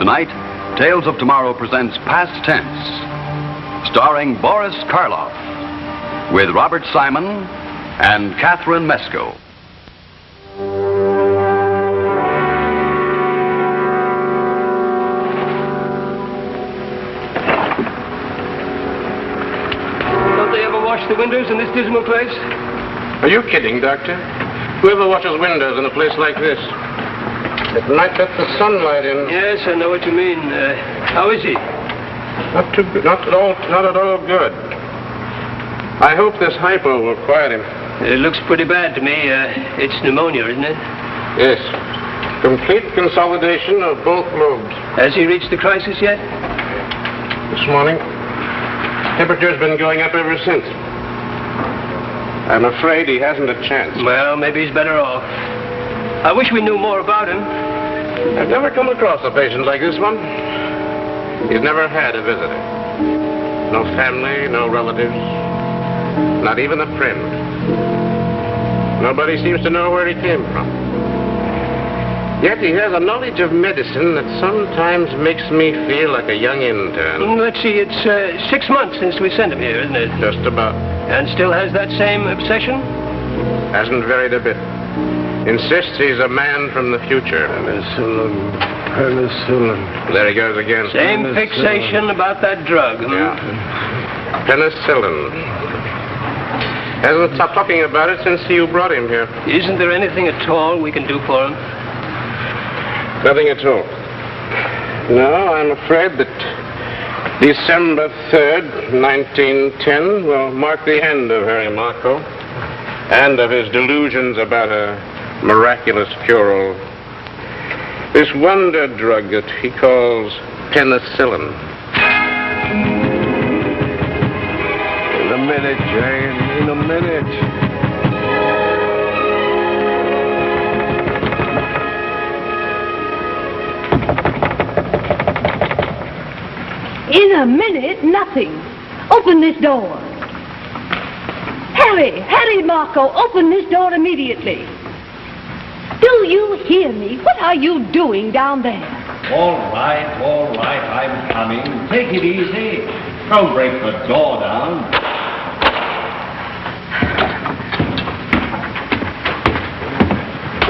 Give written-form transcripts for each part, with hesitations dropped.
Tonight, Tales of Tomorrow presents Past Tense, starring Boris Karloff, with Robert Simon and Catherine Mesco. Don't they ever wash the windows in this dismal place? Are you kidding, Doctor? Whoever washes windows in a place like this? It might let the sunlight in. Yes, I know what you mean. How is he? Not too good. Not at all good. I hope this hypo will quiet him. It looks pretty bad to me. It's pneumonia, isn't it? Yes. Complete consolidation of both lobes. Has he reached the crisis yet? This morning. Temperature's been going up ever since. I'm afraid he hasn't a chance. Well, maybe he's better off. I wish we knew more about him. I've never come across a patient like this one. He's never had a visitor. No family, no relatives, not even a friend. Nobody seems to know where he came from. Yet he has a knowledge of medicine that sometimes makes me feel like a young intern. Let's see, it's 6 months since we sent him here, isn't it? Just about. And still has that same obsession? Hasn't varied a bit. Insists he's a man from the future. Penicillin. There he goes again. Same fixation about that drug. Yeah. Penicillin. Hasn't stopped talking about it since you brought him here. Isn't there anything at all we can do for him? Nothing at all. No, I'm afraid that December 3rd, 1910 will mark the end of Harry Marco and of his delusions about a miraculous cure-all. This wonder drug that he calls penicillin. In a minute, Jane. In a minute. In a minute, nothing. Open this door. Harry Marco, open this door immediately. Do you hear me? What are you doing down there? All right, I'm coming. Take it easy. Don't break the door down.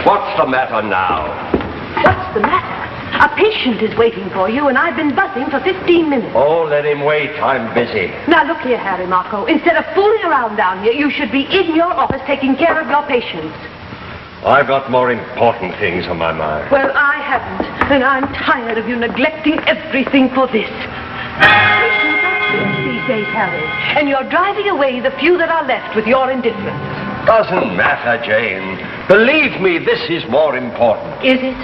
What's the matter now? What's the matter? A patient is waiting for you, and I've been buzzing for 15 minutes. Oh, let him wait. I'm busy. Now, look here, Harry Marco. Instead of fooling around down here, you should be in your office taking care of your patients. I've got more important things on my mind. Well, I haven't, and I'm tired of you neglecting everything for this. Patients are sick these days, Harry, and you're driving away the few that are left with your indifference. Doesn't matter, Jane. Believe me, this is more important. Is it?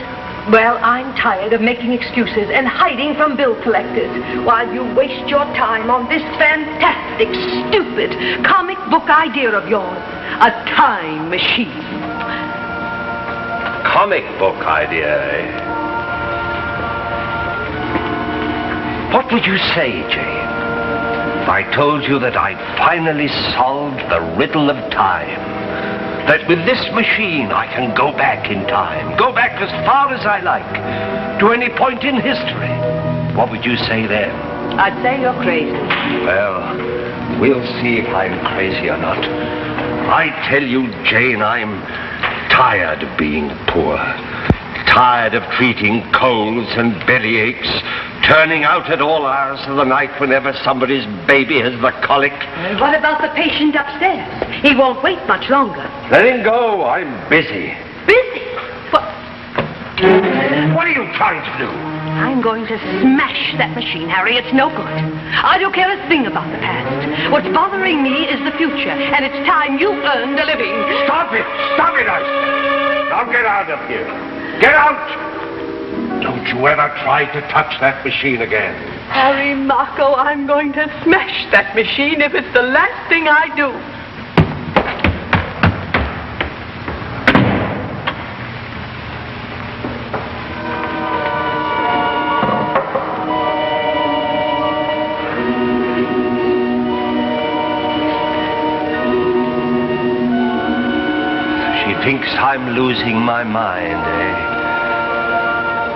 Well, I'm tired of making excuses and hiding from bill collectors while you waste your time on this fantastic, stupid comic book idea of yours, a time machine. Comic book idea, eh? What would you say, Jane, if I told you that I'd finally solved the riddle of time? That with this machine I can go back in time, go back as far as I like, to any point in history. What would you say then? I'd say you're crazy. Well, we'll see if I'm crazy or not. I tell you, Jane, I'm tired of being poor. Tired of treating colds and bellyaches, turning out at all hours of the night whenever somebody's baby has the colic. And what about the patient upstairs? He won't wait much longer. Let him go. I'm busy. Busy? What are you trying to do? I'm going to smash that machine, Harry. It's no good. I don't care a thing about the past. What's bothering me is the future, and it's time you earned a living. Stop it! Stop it, I say! Now get out of here. Get out! Don't you ever try to touch that machine again. Harry Marco, I'm going to smash that machine if it's the last thing I do. Thinks I'm losing my mind, eh?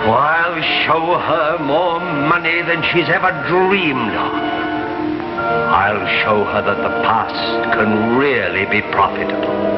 Oh, I'll show her more money than she's ever dreamed of. I'll show her that the past can really be profitable.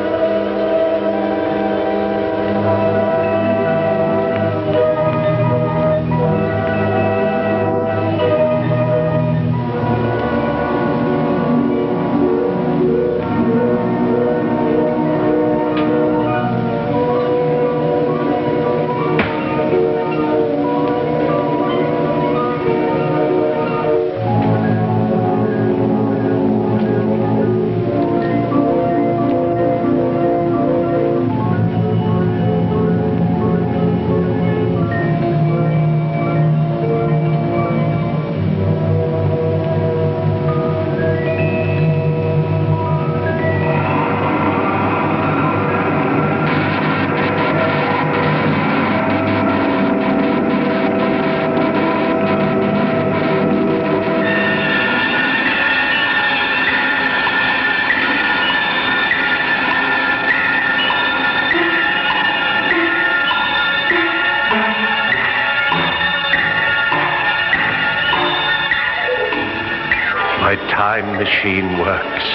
My time machine works.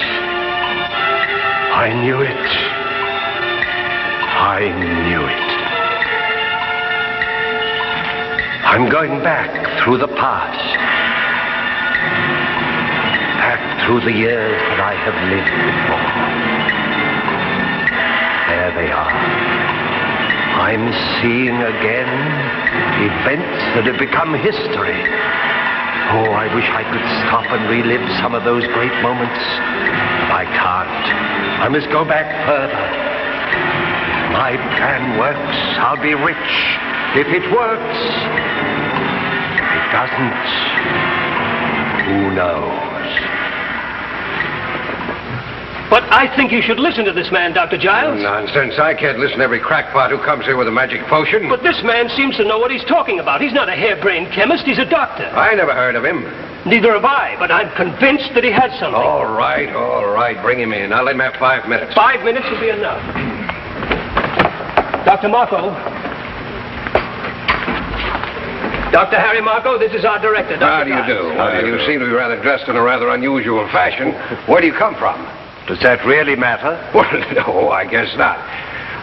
I knew it. I knew it. I'm going back through the past. Back through the years that I have lived before. There they are. I'm seeing again events that have become history. Oh, I wish I could stop and relive some of those great moments. But I can't. I must go back further. If my plan works, I'll be rich. If it works. If it doesn't, who knows? But I think you should listen to this man, Dr. Giles. Nonsense. I can't listen to every crackpot who comes here with a magic potion. But this man seems to know what he's talking about. He's not a harebrained chemist. He's a doctor. I never heard of him. Neither have I, but I'm convinced that he had something. All right. Bring him in. I'll let him have 5 minutes. 5 minutes will be enough. Dr. Marco. Dr. Harry Marco, this is our director, Dr. How do you do? You seem to be rather dressed in a rather unusual fashion. Where do you come from? Does that really matter? Well, no, I guess not.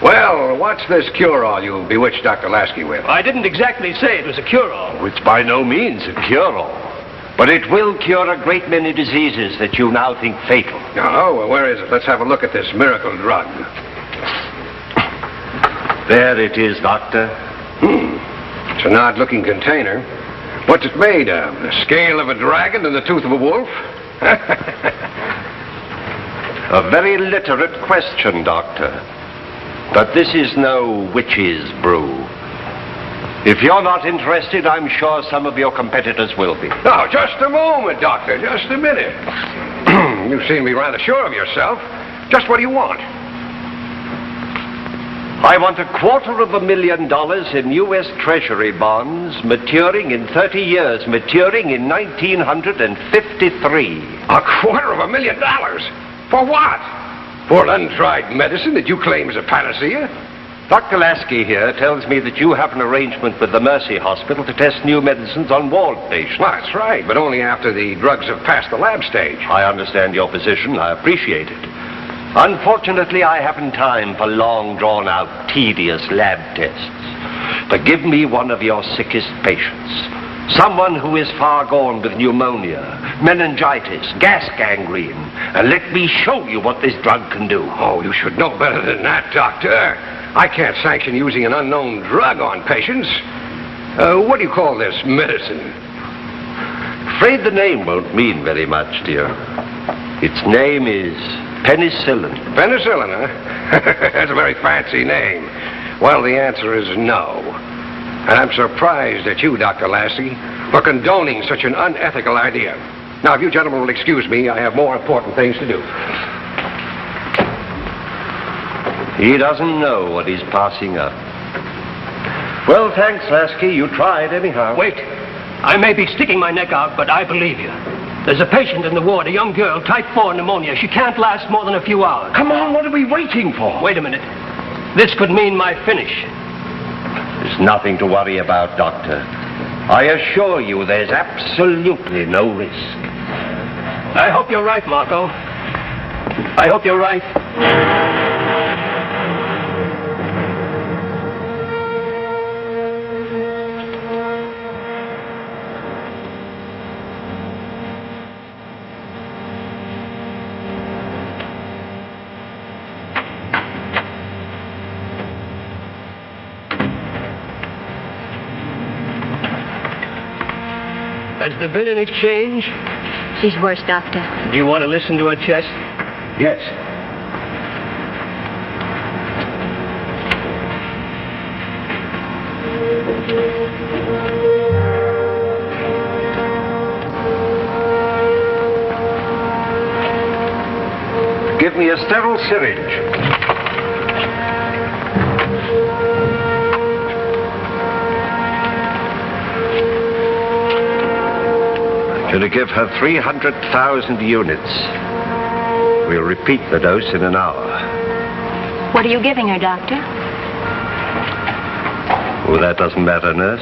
Well, what's this cure-all you bewitched Dr. Lasky with? I didn't exactly say it was a cure-all. It's by no means a cure-all. But it will cure a great many diseases that you now think fatal. Oh, well, where is it? Let's have a look at this miracle drug. There it is, Doctor. It's an odd-looking container. What's it made of? The scale of a dragon and the tooth of a wolf? A very literate question, Doctor. But this is no witch's brew. If you're not interested, I'm sure some of your competitors will be. Oh, just a moment, Doctor. Just a minute. You seem to be rather sure of yourself. Just what do you want? I want $250,000 in U.S. Treasury bonds maturing in 30 years, maturing in 1953. $250,000? For what? For an untried medicine that you claim is a panacea? Dr. Lasky here tells me that you have an arrangement with the Mercy Hospital to test new medicines on ward patients. Well, that's right, but only after the drugs have passed the lab stage. I understand your position. I appreciate it. Unfortunately, I haven't time for long, drawn-out, tedious lab tests. But give me one of your sickest patients. Someone who is far gone with pneumonia, meningitis, gas gangrene, and let me show you what this drug can do. Oh, you should know better than that, Doctor. I can't sanction using an unknown drug on patients. What do you call this medicine? Afraid the name won't mean very much, dear. Its name is penicillin. Penicillin, huh? That's a very fancy name. Well, the answer is no. And I'm surprised at you, Dr. Lassie, for condoning such an unethical idea. Now, if you gentlemen will excuse me, I have more important things to do. He doesn't know what he's passing up. Well, thanks, Lasky. You tried anyhow. Wait. I may be sticking my neck out, but I believe you. There's a patient in the ward, a young girl, type 4 pneumonia. She can't last more than a few hours. Come on, what are we waiting for? Wait a minute. This could mean my finish. There's nothing to worry about, Doctor. I assure you there's absolutely no risk. I hope you're right, Marco. I hope you're right. Has there been any change? She's worse, Doctor. Do you want to listen to her chest? Yes. Give me a sterile syringe. I'm going to give her 300,000 units. We'll repeat the dose in an hour. What are you giving her, Doctor? Oh, that doesn't matter, nurse.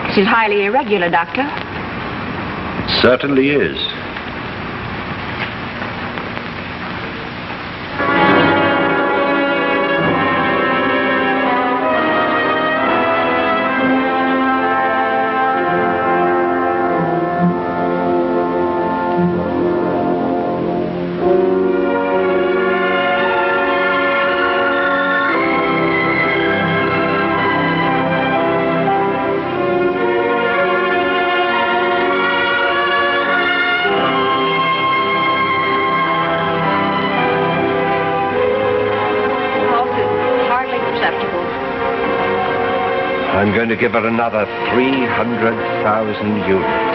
This is highly irregular, Doctor. It certainly is. I'm going to give her another 300,000 units.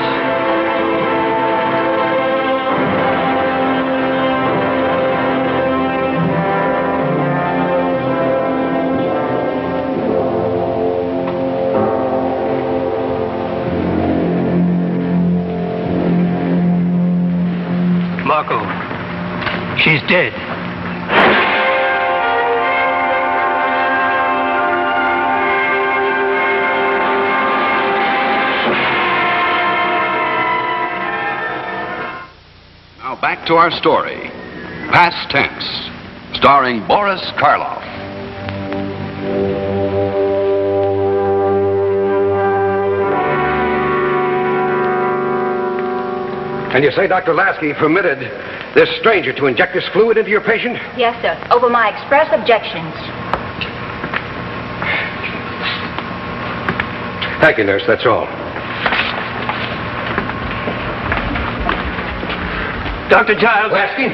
Marco, she's dead. Back to our story, Past Tense, starring Boris Karloff. And you say Dr. Lasky permitted this stranger to inject this fluid into your patient? Yes, sir. Over my express objections. Thank you, nurse. That's all. Dr. Giles. Lasky,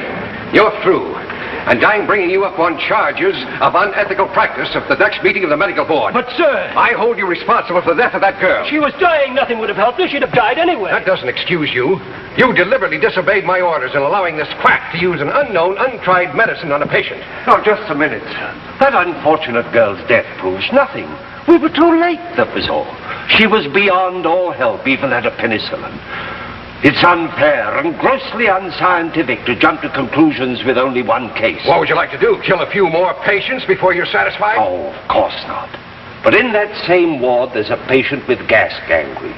you're through. And I'm bringing you up on charges of unethical practice at the next meeting of the medical board. But, sir... I hold you responsible for the death of that girl. She was dying. Nothing would have helped her. She'd have died anyway. That doesn't excuse you. You deliberately disobeyed my orders in allowing this quack to use an unknown, untried medicine on a patient. Now, just a minute, sir. That unfortunate girl's death proves nothing. We were too late, that was all. She was beyond all help, even at a penicillin. It's unfair and grossly unscientific to jump to conclusions with only one case. What would you like to do? Kill a few more patients before you're satisfied? Oh, of course not. But in that same ward, there's a patient with gas gangrene.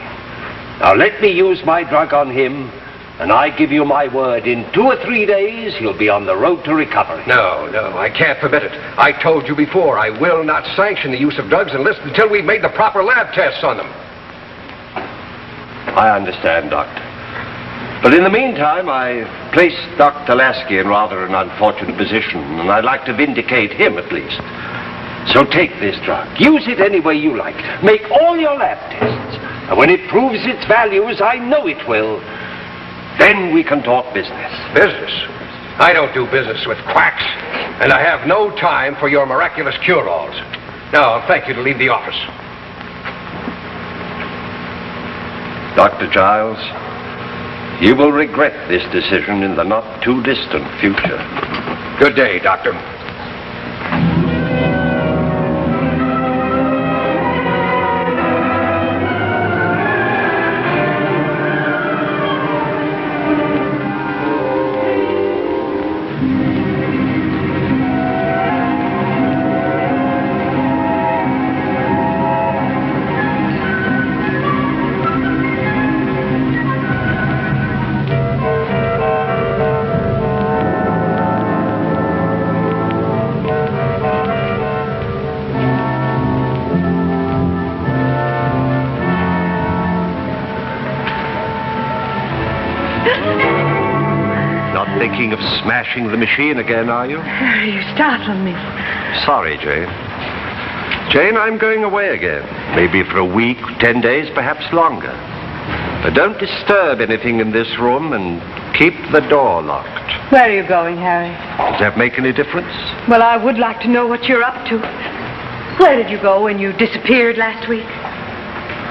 Now, let me use my drug on him, and I give you my word, in 2 or 3 days, he'll be on the road to recovery. No, I can't permit it. I told you before, I will not sanction the use of drugs until we've made the proper lab tests on them. I understand, Doctor. But in the meantime, I placed Dr. Lasky in rather an unfortunate position, and I'd like to vindicate him at least. So take this drug. Use it any way you like. Make all your lab tests. And when it proves its value, as I know it will, then we can talk business. Business? I don't do business with quacks, and I have no time for your miraculous cure-alls. Now, I'll thank you to leave the office. Dr. Giles, you will regret this decision in the not-too-distant future. Good day, Doctor. of smashing the machine again, are you? You startled me. Sorry, Jane. Jane, I'm going away again. Maybe for a week, 10 days, perhaps longer. But don't disturb anything in this room and keep the door locked. Where are you going, Harry? Does that make any difference? Well, I would like to know what you're up to. Where did you go when you disappeared last week?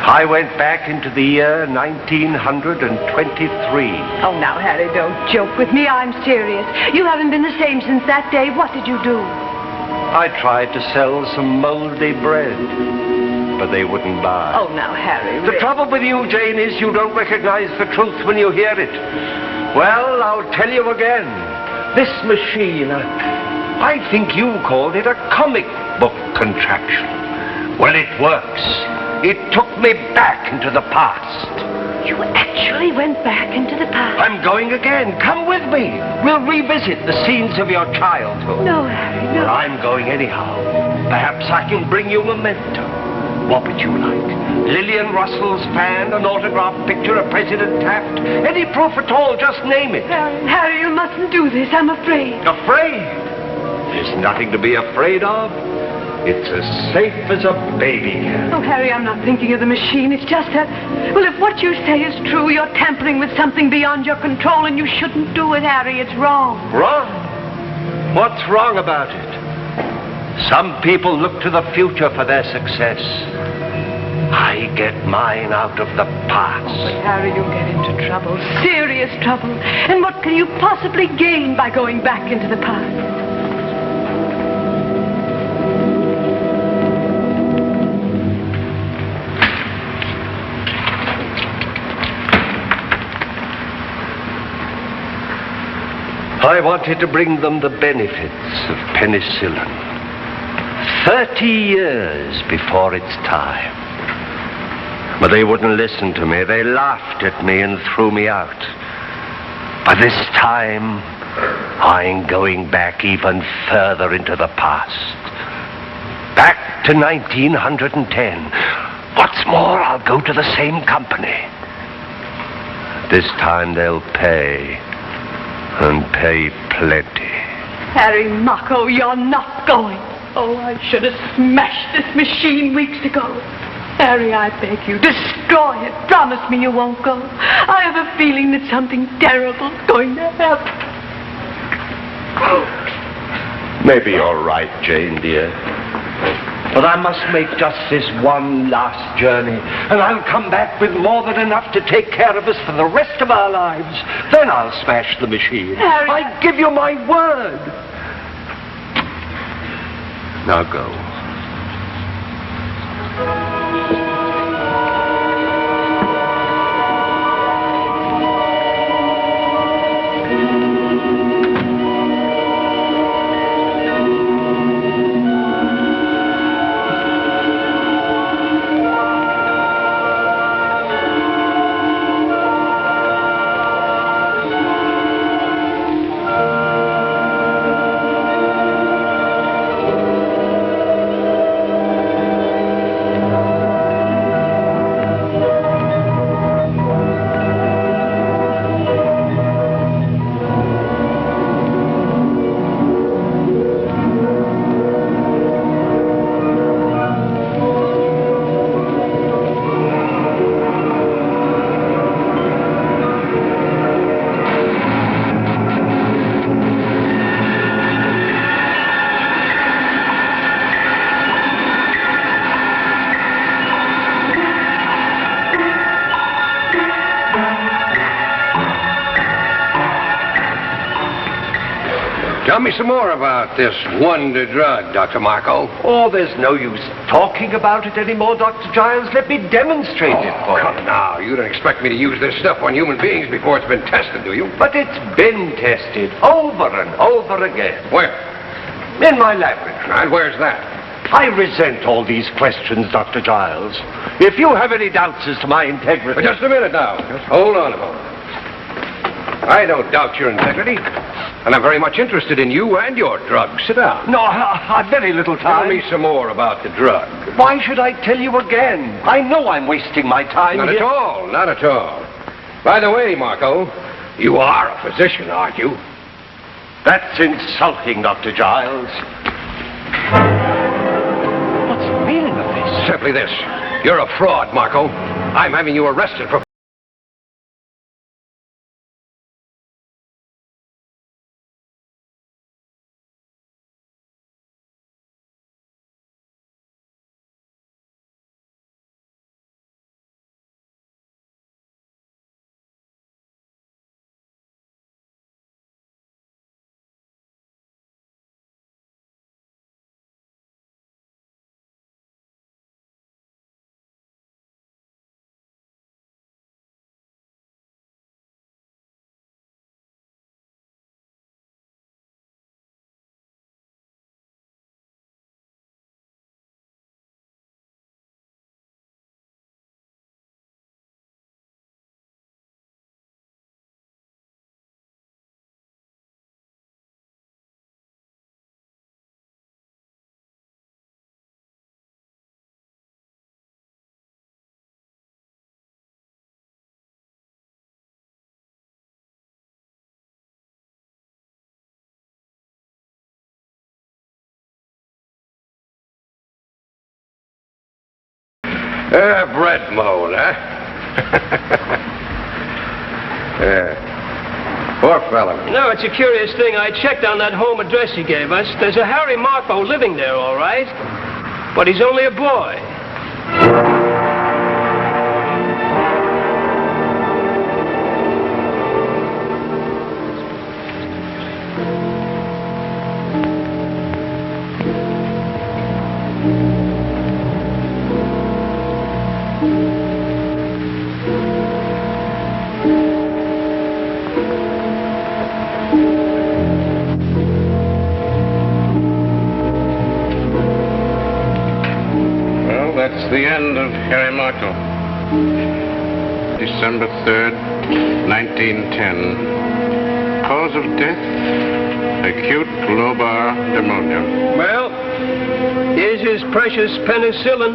I went back into the year 1923. Oh, now, Harry, don't joke with me. I'm serious. You haven't been the same since that day. What did you do? I tried to sell some moldy bread, but they wouldn't buy. Oh, now, Harry. The trouble with you, Jane, is you don't recognize the truth when you hear it. Well, I'll tell you again. This machine, I think you called it a comic book contraption. Well, it works. It took me back into the past. You actually went back into the past? I'm going again. Come with me. We'll revisit the scenes of your childhood. No, Harry, no. Well, I'm going anyhow. Perhaps I can bring you a memento. What would you like? Lillian Russell's fan, an autographed picture of President Taft? Any proof at all, just name it. Harry, you mustn't do this. I'm afraid. Afraid? There's nothing to be afraid of. It's as safe as a baby. Oh, Harry, I'm not thinking of the machine. It's just that, well, if what you say is true, you're tampering with something beyond your control, and you shouldn't do it, Harry. It's wrong. Wrong? What's wrong about it? Some people look to the future for their success. I get mine out of the past. Oh, but Harry, you'll get into trouble, serious trouble. And what can you possibly gain by going back into the past? I wanted to bring them the benefits of penicillin. 30 years before its time. But they wouldn't listen to me. They laughed at me and threw me out. But this time, I'm going back even further into the past. Back to 1910. What's more, I'll go to the same company. This time they'll pay. And pay plenty. Harry Mocko, you're not going. Oh, I should have smashed this machine weeks ago. Harry, I beg you, destroy it. Promise me you won't go. I have a feeling that something terrible's going to happen. Maybe you're right, Jane, dear. But I must make just this one last journey, and I'll come back with more than enough to take care of us for the rest of our lives. Then I'll smash the machine. Harry, I give you my word. Now go. Tell me some more about this wonder drug, Dr. Marco. Oh, there's no use talking about it anymore, Dr. Giles. Let me demonstrate it for Come you. now, you don't expect me to use this stuff on human beings before it's been tested, do you? But it's been tested over and over again. Where? In my laboratory. And where's that? I resent all these questions, Dr. Giles. If you have any doubts as to my integrity... But just a minute now. Just hold on a moment. I don't doubt your integrity. And I'm very much interested in you and your drug. Sit down. No, I've very little time. Tell me some more about the drug. Why should I tell you again? I know I'm wasting my time Not here. at all. Not at all. By the way, Marco, you are a physician, aren't you? That's insulting, Dr. Giles. What's the meaning of this? Simply this. You're a fraud, Marco. I'm having you arrested for... bread mold, huh? Yeah. Poor fella. You know, it's a curious thing. I checked on that home address he gave us. There's a Harry Marco living there, all right. But he's only a boy. That's the end of Harry Marco. December 3rd, 1910. Cause of death, acute lobar pneumonia. Well, here's his precious penicillin.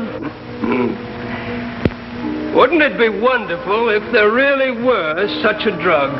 Wouldn't it be wonderful if there really were such a drug?